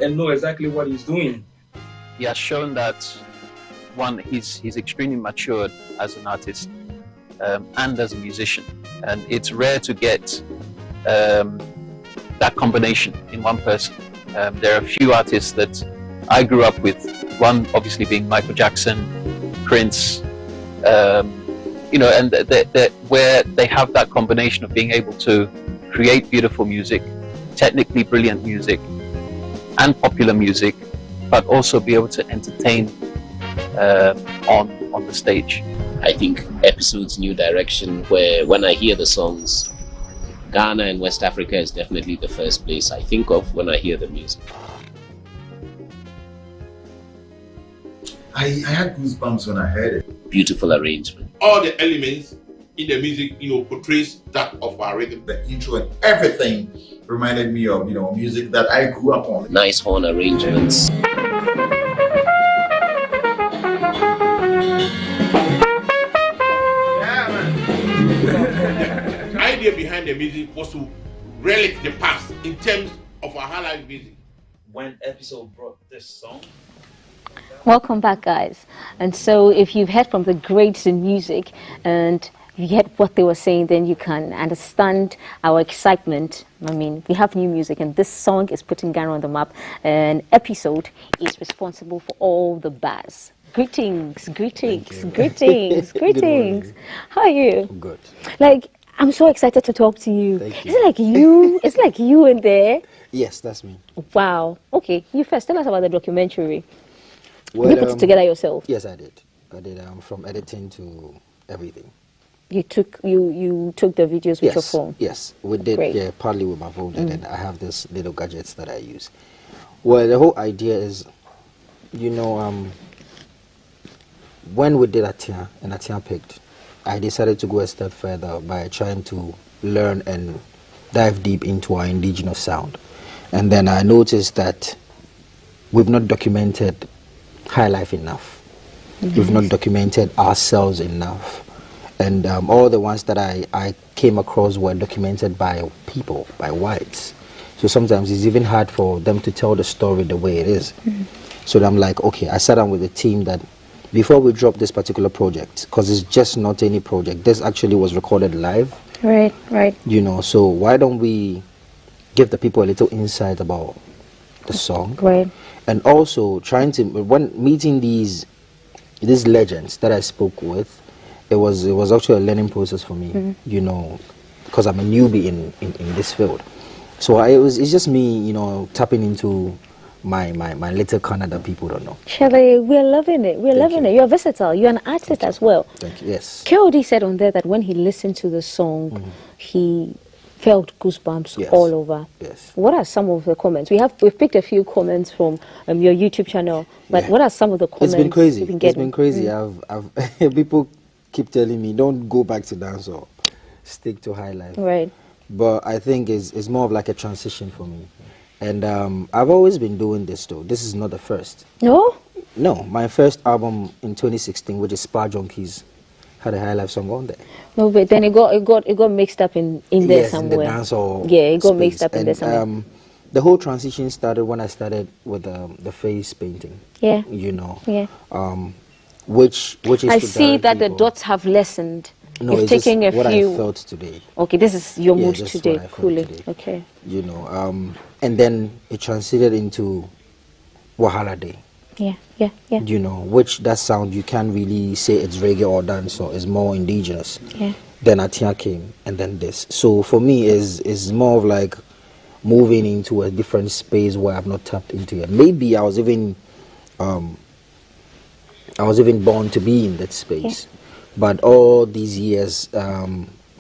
and know exactly what he's doing. He has shown that, one, he's extremely matured as an artist and as a musician, and it's rare to get that combination in one person. There are a few artists that I grew up with, one obviously being Michael Jackson, Prince, you know, and where they have that combination of being able to create beautiful music, technically brilliant music, and popular music, but also be able to entertain on the stage. I think Episode's new direction, where when I hear the songs, Ghana and West Africa is definitely the first place I think of when I hear the music. I had goosebumps when I heard it. Beautiful arrangement. All the elements in the music, portrays that of our rhythm. The intro and everything reminded me of, music that I grew up on. Nice horn arrangements. The idea behind the music was to relic the past in terms of our highlight music. When Epixode brought this song. Welcome back, guys. And so if you've heard from the greats in music and you get what they were saying, then you can understand our excitement. I mean, we have new music and this song is putting Ghana on the map, and Epixode is responsible for all the buzz. Greetings, greetings, greetings, greetings. How are you? I'm good. Like, I'm so excited to talk to you. Thank you. Is it like you? It's like you in there? Yes, that's me. Wow. Okay, you first. Tell us about the documentary. Well, you put it together yourself? Yes, I did. I did from editing to everything. You took the videos with your phone? Yes, we did. Great. Yeah, partly with my phone, and then I have this little gadgets that I use. Well, the whole idea is, when we did Atia and Atia picked, I decided to go a step further by trying to learn and dive deep into our indigenous sound. And then I noticed that we've not documented high life enough. We've not documented ourselves enough. And all the ones that I came across were documented by people, by whites. So sometimes it's even hard for them to tell the story the way it is. So I'm like, okay, I sat down with the team that before we drop this particular project, because it's just not any project, this actually was recorded live. Right, right. So why don't we give the people a little insight about the song? Right. And also trying to, when meeting these legends that I spoke with, it was actually a learning process for me, because I'm a newbie in this field. So it's just me, tapping into my little corner that people don't know. Shelley, we're loving it. We're loving it. You're versatile. You're an artist as well. Thank you. Yes. KOD said on there that when he listened to the song, he felt goosebumps all over. Yes. What are some of the comments? We've picked a few comments from your YouTube channel, but what are some of the comments? It's been crazy. You've been getting? It's been crazy. I've people keep telling me, don't go back to dance or stick to high life. Right. But I think it's more of like a transition for me. And I've always been doing this though. This is not the first. No? No. My first album in 2016, which is Spa Junkies, had a high life song on there. No, but then it got mixed up in there somewhere. In the dancehall it got space. mixed up in there somewhere. The whole transition started when I started with the face painting. Yeah. Yeah. Which is I see that the dots have lessened. No, You've it's taken just a what few. I felt today. Okay, this is your mood just today. what I felt Coolly. today. Okay. And then it transited into Wahala Day. Yeah. Which that sound you can't really say it's reggae or dance, or it's more indigenous. Yeah. Then Atia came, and then this. So for me, is more of like moving into a different space where I've not tapped into it. Maybe I was even born to be in that space. Yeah. But all these years,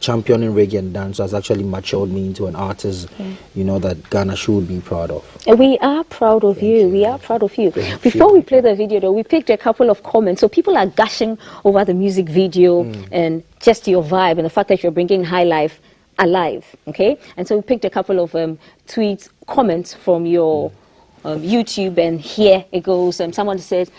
championing reggae and dance has actually matured me into an artist, that Ghana should be proud of. We are proud of you. We are proud of you. Before we play the video, though, we picked a couple of comments. So people are gushing over the music video and just your vibe and the fact that you're bringing high life alive, okay? And so we picked a couple of tweets, comments from your YouTube, and here it goes. Someone says,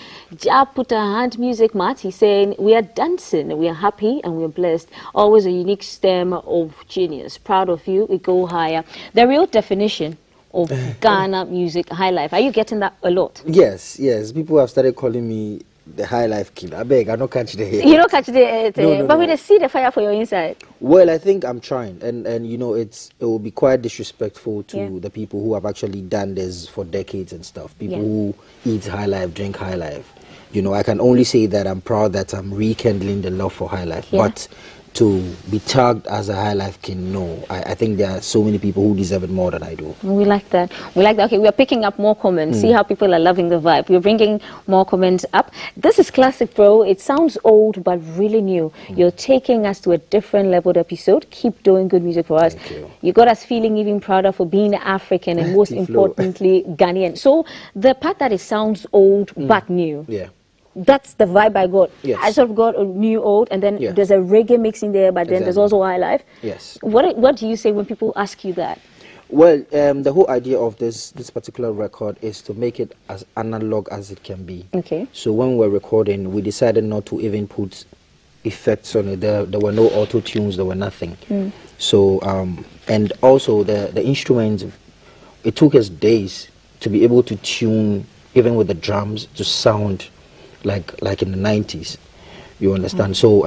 "Ja put a hand music mat." He's saying, "We are dancing, we are happy, and we are blessed. Always a unique stem of genius. Proud of you. We go higher." The real definition of Ghana music, high life? Are you getting that a lot? Yes, yes. People have started calling me the high life king. I beg, I don't catch the hate. You don't catch the No, but we no. they see the fire for your inside. Well, I think I'm trying, and you know, it will be quite disrespectful to Yeah. the people who have actually done this for decades and stuff. People Yeah. who eat high life, drink high life. You know, I can only say that I'm proud that I'm rekindling the love for high life. Yeah. But to be tagged as a high life king, no. I think there are so many people who deserve it more than I do. We like that. We like that. Okay, we are picking up more comments. See how people are loving the vibe. We're bringing more comments up. This is classic, bro. It sounds old, but really new. You're taking us to a different leveled episode. Keep doing good music for us. Thank you. Got us feeling even prouder for being African and most Tiflo. importantly, Ghanaian. So the part that it sounds old, but new. Yeah. That's the vibe I got. Yes. I sort of got a new old, and then Yeah. there's a reggae mix in there, but then there's Exactly. also high life. Yes. What do you say when people ask you that? Well, the whole idea of this particular record is to make it as analog as it can be. Okay. So when we're recording, we decided not to even put effects on it. There were no auto tunes. There were nothing. So and also the instruments, it took us days to be able to tune, even with the drums, to sound like in the 90s. You understand? So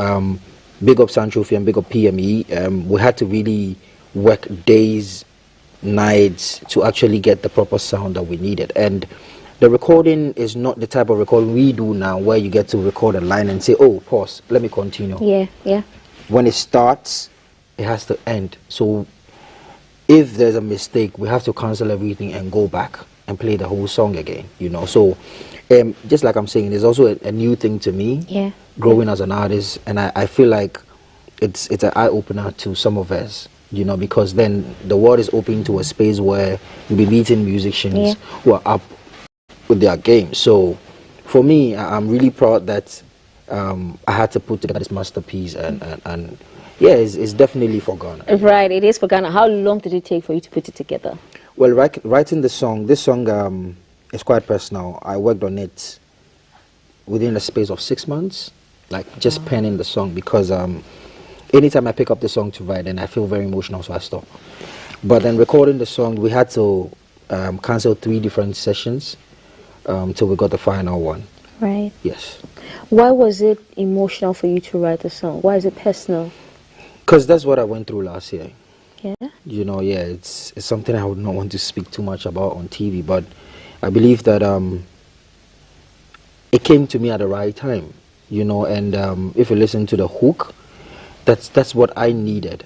big up Sanchofi and big up PME. We had to really work days, nights to actually get the proper sound that we needed. And the recording is not the type of recording we do now, where you get to record a line and say, oh, pause, let me continue. Yeah, yeah. When it starts, it has to end. So if there's a mistake, we have to cancel everything and go back and play the whole song again, you know. So just like I'm saying, there's also a new thing to me, Yeah. growing as an artist, and I feel like it's an eye-opener to some of us, you know, because then the world is open to a space where you'll be meeting musicians who are up with their game. So for me, I'm really proud that I had to put together this masterpiece, and yeah, it's definitely for Ghana. Right, it is for Ghana. How long did it take for you to put it together? Well, writing this song is quite personal. I worked on it within a space of 6 months, like just penning the song, because anytime I pick up the song to write, and I feel very emotional, so I stop. But then recording the song, we had to cancel 3 different sessions till we got the final one. Right. Yes. Why was it emotional for you to write the song? Why is it personal? Because that's what I went through last year. Yeah. You know, yeah, it's something I would not want to speak too much about on TV, but I believe that it came to me at the right time, you know, and if you listen to the hook, that's what I needed.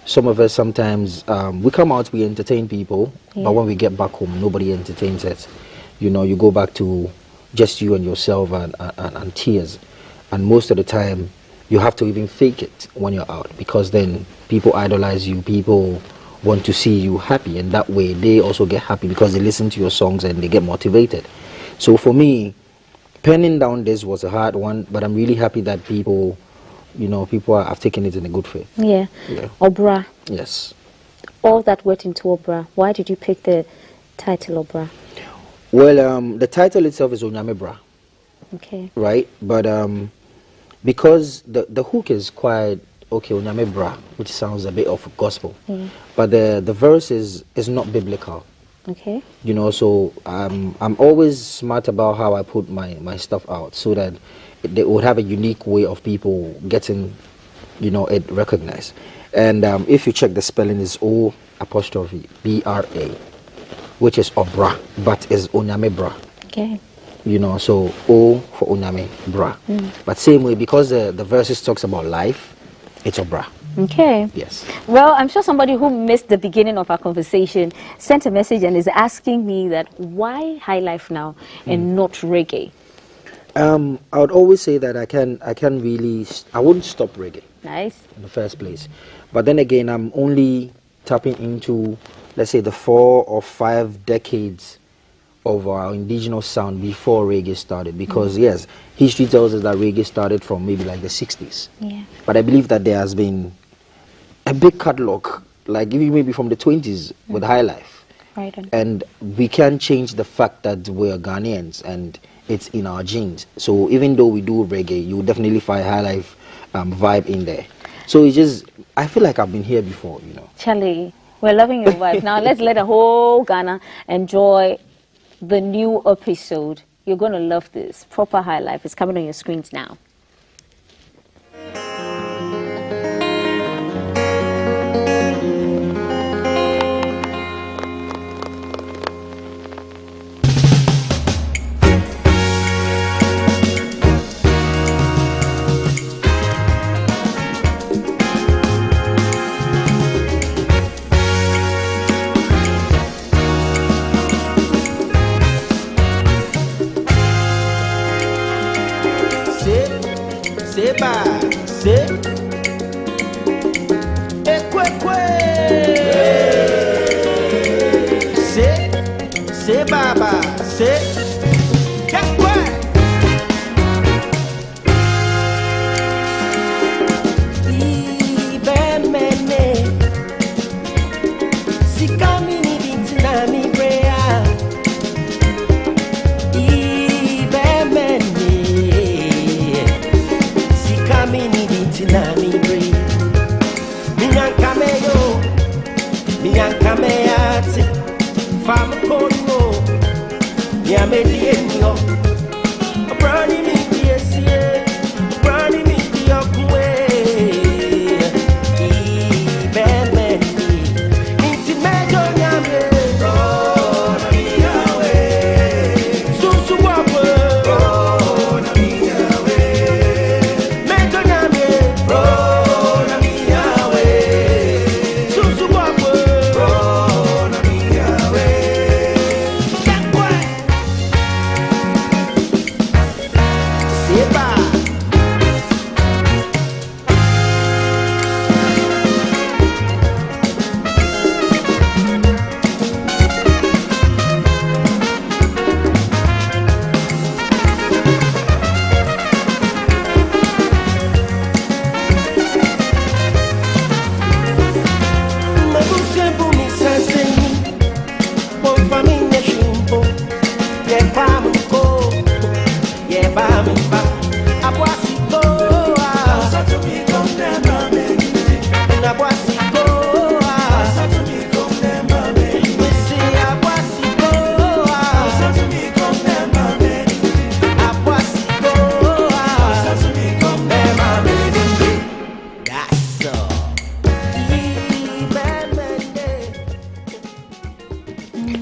Some of us sometimes, we come out, we entertain people, but when we get back home, nobody entertains us. You know, you go back to just you and yourself and tears. And most of the time, you have to even fake it when you're out, because then people idolize you, people want to see you happy, and that way they also get happy because they listen to your songs and they get motivated. So for me, penning down this was a hard one, but I'm really happy that people, you know, have taken it in a good faith. Yeah. Yeah. Obra. Yes. All that went into Obra. Why did you pick the title Obra? Well, the title itself is Onyamebra, Okay. right? But because the hook is quite okay, Onyamebra, which sounds a bit of gospel, but the verse is not biblical. Okay. You know, so I'm always smart about how I put my stuff out, so that they would have a unique way of people getting, you know, it recognized. And if you check the spelling, is O''BRA, which is Obra, but is Onyamebra. Okay. You know, so O for Onyamebra. But same way, because the verses talks about life, it's Obra. Okay. Yes. Well, I'm sure somebody who missed the beginning of our conversation sent a message and is asking me that why high life now and not reggae? I would always say that I wouldn't stop reggae Nice. in the first place. But then again, I'm only tapping into, let's say, the 4 or 5 decades of our indigenous sound before reggae started. Because yes, history tells us that reggae started from maybe like the 60s. Yeah. But I believe that there has been a big catalog, like even maybe from the 20s with high life. Right on. And we can't change the fact that we're Ghanaians and it's in our genes. So even though we do reggae, you will definitely find high life vibe in there. So it's just, I feel like I've been here before, you know. Charlie, We're loving your vibe. Now let's let the whole Ghana enjoy the new episode. You're going to love this. Proper High Life is coming on your screens now.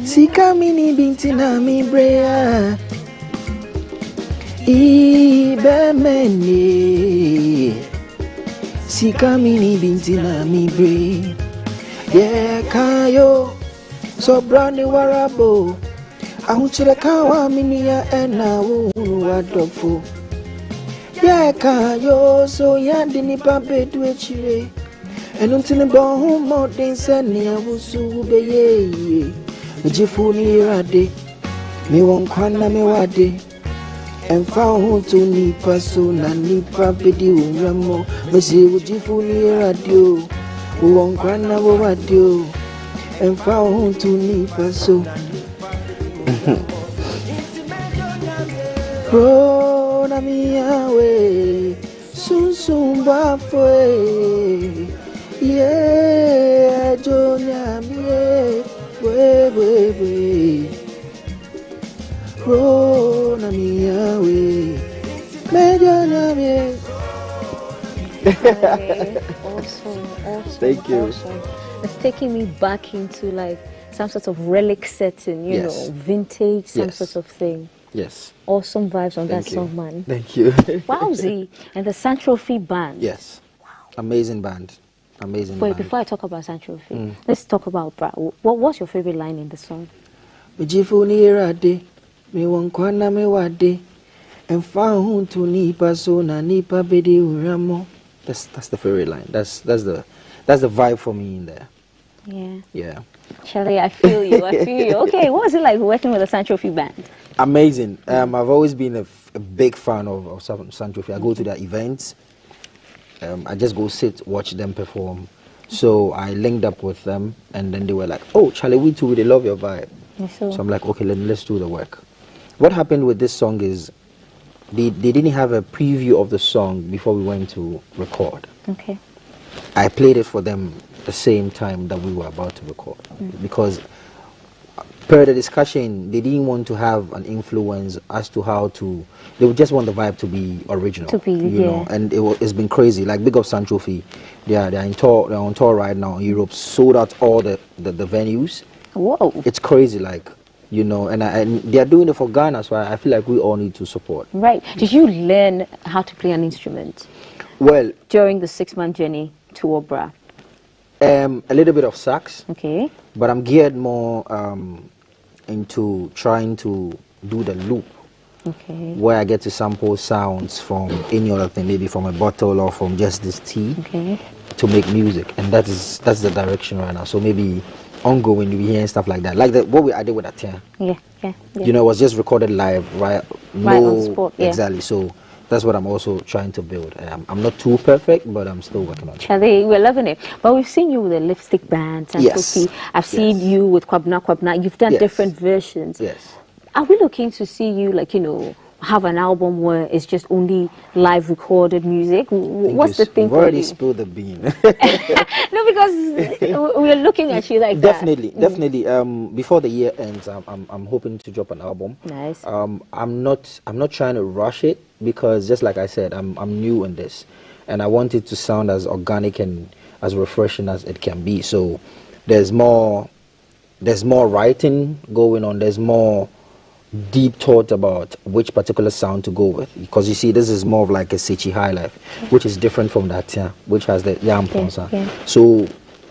Sika mini binti na mi brea Ibe meni Sika mini binti na mi brea Yeah kayo So brandi warabo Ahunchire kawa mini ya ena Unu wadofo Yeah kayo So yandi ni pampe duwe chire Enuntini bohu modin seni ya wusu beye Mjifuni rade Mi wankwana me wade Enfa huntu nipa so na nipa bedi uramo Mesi ujifuni radio Wankwana wade Enfa huntu nipa so Bro na miyawe Sunsumba fwe Yeah Jonya miye we Rona miyawe Medana me Awesome. Thank you. Awesome. It's taking me back into like some sort of relic setting, you Yes. know, vintage, some Yes. sort of thing. Yes. Awesome vibes on Thank that you. song, man. Thank you. Wowzy. And the Santrophy band. Yes. Amazing band. Amazing Wait, band. before I talk about Santrophy, let's talk about Bra. What's your favorite line in the song? Mjifuni rade Mi wankwana me wade Enfa huntu nipa so na nipa bedi uramo That's the favorite line. That's the vibe for me in there. Yeah. Yeah. Shelly, I feel you. I feel you. Okay, what was it like working with the Santrophy band? Amazing. I've always been a big fan of Santrophy. I go to their events. I just go sit, watch them perform. So I linked up with them, and then they were like, "Oh, Charlie, we too really love your vibe." So I'm like, "Okay, let's do the work." What happened with this song is they didn't have a preview of the song before we went to record. okay. I played it for them the same time that we were about to record, because per the discussion, they didn't want to have an influence as to how to. They would just want the vibe to be original, you know. And it's been crazy. Like big up Sancho Fee, they're in tour. They're on tour right now in Europe. Sold out all the venues. Whoa! It's crazy, like, you know. And they are doing it for Ghana, so I feel like we all need to support. Right? Did you learn how to play an instrument? Well, during the 6-month journey to Obra. A little bit of sax. Okay. But I'm geared more into trying to do the loop. Okay. Where I get to sample sounds from any other thing, maybe from a bottle or from just this tea. Okay. To make music, and that's the direction right now. So maybe ongoing you'll be hearing stuff like that, like what I did with Atia. Yeah. You know, it was just recorded live, right? Right on spot. Yeah. Exactly. So that's what I'm also trying to build. I'm not too perfect, but I'm still working on it. Charlie, we're loving it. But we've seen you with the lipstick bands and yes. I've seen you with Kwabna. You've done different versions. Yes. Are we looking to see you, like, you know, have an album where it's just only live recorded music? What's the thing? You've already spilled the bean. No, because we're looking at you like definitely, that. Definitely. Before the year ends, I'm hoping to drop an album. Nice. I'm not trying to rush it, because just like I said, I'm new in this, and I want it to sound as organic and as refreshing as it can be. So there's more writing going on. There's more deep thought about which particular sound to go with, because you see, this is more of like a Sechi High Life, which is different from that, which has the Yam Ponsa. So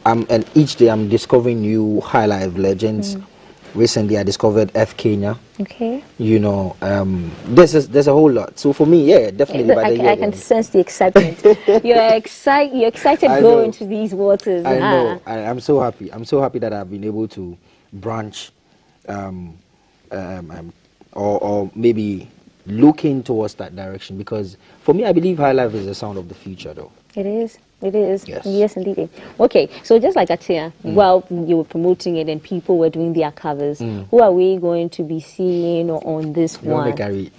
and each day I'm discovering new High Life legends. Recently I discovered F Kenya. Okay. You know, there's a whole lot. So for me, yeah, definitely. I can sense the excitement. You're excited to go into these waters. I know. I'm so happy. I'm so happy that I've been able to branch or maybe looking towards that direction, because for me, I believe High Life is the sound of the future, though. It is. Yes, indeed. Okay, so just like Atia, while you were promoting it and people were doing their covers, who are we going to be seeing on this one? Who are we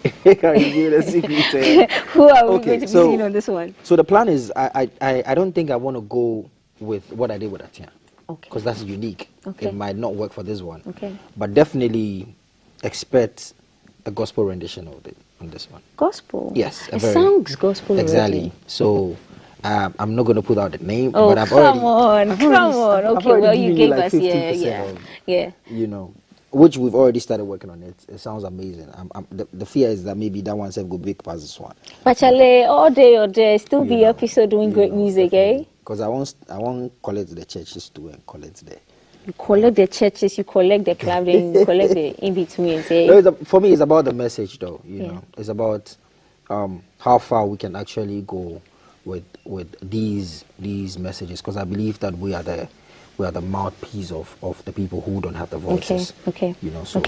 going to be seeing on this one? So the plan is, I don't think I want to go with what I did with Atia, because that's unique. It might not work for this one. But definitely expect a gospel rendition of it on this one. Gospel? Yes. It sounds gospel. Exactly. Already. So I'm not going to put out the name, but I've come already... on. Okay, well, you gave like us, yeah. You know, which we've already started working on it. It sounds amazing. The fear is that maybe that one will go big past this one. But Chale, all day, still be Epixode doing great music, definitely. Because I won't collect the churches too and collect the... You collect the churches, you collect the club, then you collect the in-betweens, eh? No, for me, it's about the message, though. You know, it's about how far we can actually go with these messages, because I believe that we are the mouthpiece of the people who don't have the voices. Okay. You know. So,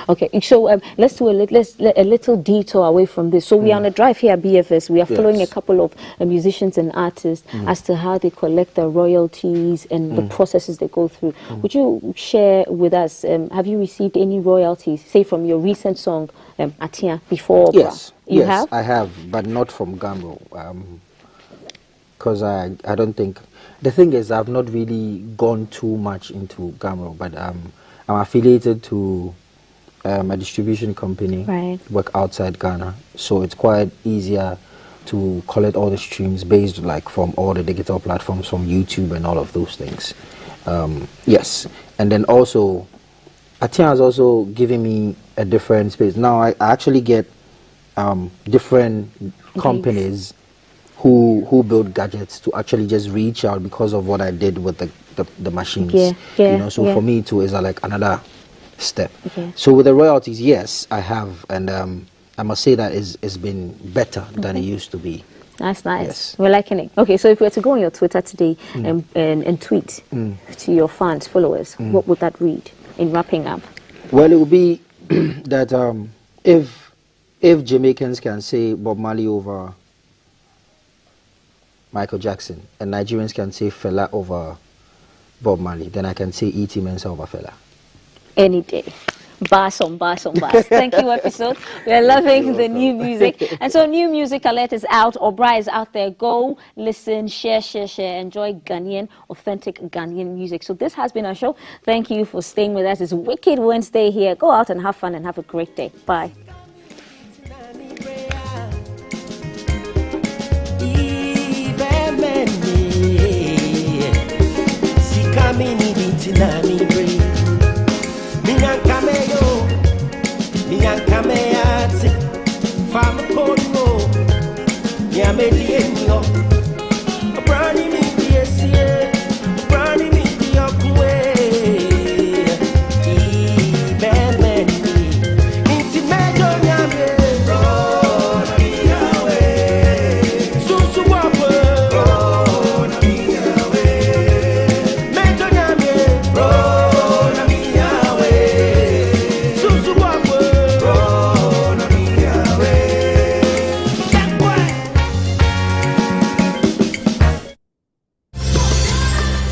Okay. So let's do a little detour away from this. So we are on a drive here at BFS. We are following a couple of musicians and artists as to how they collect the royalties and the processes they go through. Would you share with us? Have you received any royalties, say from your recent song Atia before? Yes. You have? I have, but not from Gamro. Because I don't think... The thing is, I've not really gone too much into Gamro, but I'm affiliated to a distribution company, work outside Ghana, so it's quite easier to collect all the streams based like from all the digital platforms, from YouTube and all of those things. Yes, and then also, Atia has also given me a different space. Now I actually get different companies who build gadgets to actually just reach out because of what I did with the machines. You know, so for me too is like another step. So with the royalties, yes, I have, and I must say that it's been better than it used to be. Nice. Yes. We're liking it. Okay, so if we were to go on your Twitter today and tweet to your fans, followers, what would that read in wrapping up? Well, it would be that if Jamaicans can say Bob Marley over Michael Jackson and Nigerians can say Fela over Bob Marley, then I can say E.T. Mensah over Fela. Any day. Bars on bars on bars. Thank you, Episode. We are loving the new music. And so New Music Alert is out. Obra is out there. Go, listen, share. Enjoy Ghanaian, authentic Ghanaian music. So this has been our show. Thank you for staying with us. It's Wicked Wednesday here. Go out and have fun and have a great day. Bye.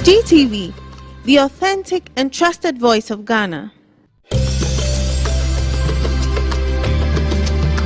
GTV, the authentic and trusted voice of Ghana.